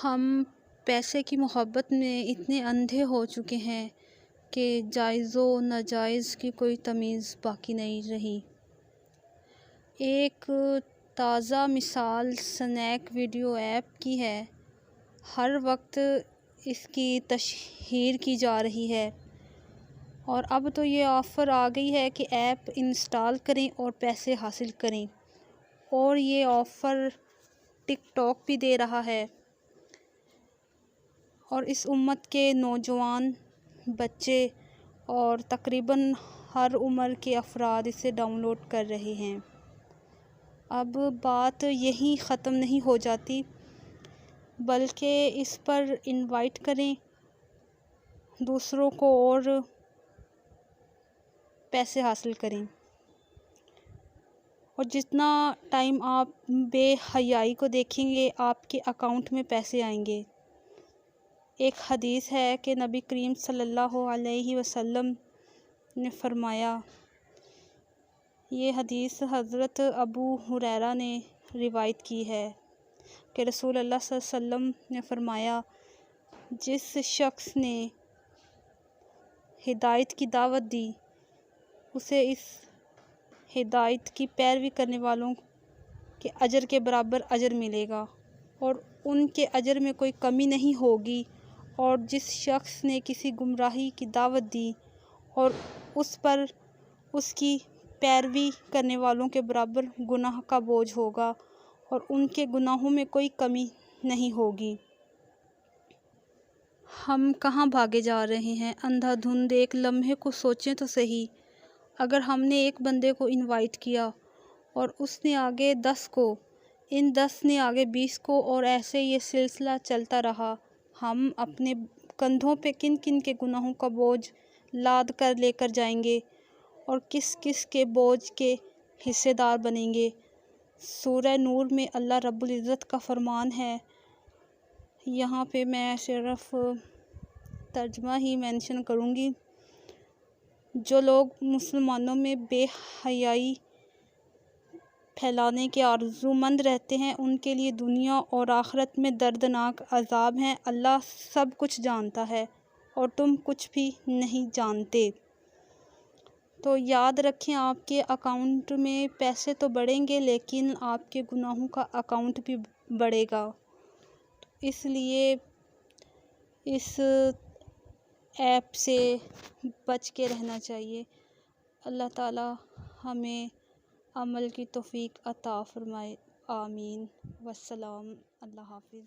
ہم پیسے کی محبت میں اتنے اندھے ہو چکے ہیں کہ جائز و ناجائز کی کوئی تمیز باقی نہیں رہی۔ ایک تازہ مثال سنیک ویڈیو ایپ کی ہے۔ ہر وقت اس کی تشہیر کی جا رہی ہے اور اب تو یہ آفر آ گئی ہے کہ ایپ انسٹال کریں اور پیسے حاصل کریں، اور یہ آفر ٹک ٹاک بھی دے رہا ہے، اور اس امت کے نوجوان، بچے اور تقریباً ہر عمر کے افراد اسے ڈاؤن لوڈ کر رہے ہیں۔ اب بات یہیں ختم نہیں ہو جاتی، بلکہ اس پر انوائٹ کریں دوسروں کو اور پیسے حاصل کریں، اور جتنا ٹائم آپ بے حیائی کو دیکھیں گے آپ کے اکاؤنٹ میں پیسے آئیں گے۔ ایک حدیث ہے کہ نبی کریم صلی اللہ علیہ وسلم نے فرمایا، یہ حدیث حضرت ابو ہریرہ نے روایت کی ہے کہ رسول اللہ صلی اللہ علیہ وسلم نے فرمایا، جس شخص نے ہدایت کی دعوت دی اسے اس ہدایت کی پیروی کرنے والوں کے اجر کے برابر اجر ملے گا اور ان کے اجر میں کوئی کمی نہیں ہوگی، اور جس شخص نے کسی گمراہی کی دعوت دی اور اس پر اس کی پیروی کرنے والوں کے برابر گناہ کا بوجھ ہوگا اور ان کے گناہوں میں کوئی کمی نہیں ہوگی۔ ہم کہاں بھاگے جا رہے ہیں؟ اندھا دھند ایک لمحے کو سوچیں تو صحیح، اگر ہم نے ایک بندے کو انوائٹ کیا اور اس نے آگے 10 کو، ان 10 نے آگے 20 کو، اور ایسے یہ سلسلہ چلتا رہا، ہم اپنے کندھوں پہ کن کن کے گناہوں کا بوجھ لاد کر لے کر جائیں گے اور کس کس کے بوجھ کے حصے دار بنیں گے۔ سورہ نور میں اللہ رب العزت کا فرمان ہے، یہاں پہ میں صرف ترجمہ ہی مینشن کروں گی، جو لوگ مسلمانوں میں بے حیائی پھیلانے کے آرزومند رہتے ہیں ان کے لیے دنیا اور آخرت میں دردناک عذاب ہیں۔ اللہ سب کچھ جانتا ہے اور تم کچھ بھی نہیں جانتے۔ تو یاد رکھیں، آپ کے اکاؤنٹ میں پیسے تو بڑھیں گے لیکن آپ کے گناہوں کا اکاؤنٹ بھی بڑھے گا، اس لیے اس ایپ سے بچ کے رہنا چاہیے۔ اللہ تعالی ہمیں عمل کی توفیق عطا فرمائے، آمین۔ والسلام، اللہ حافظ۔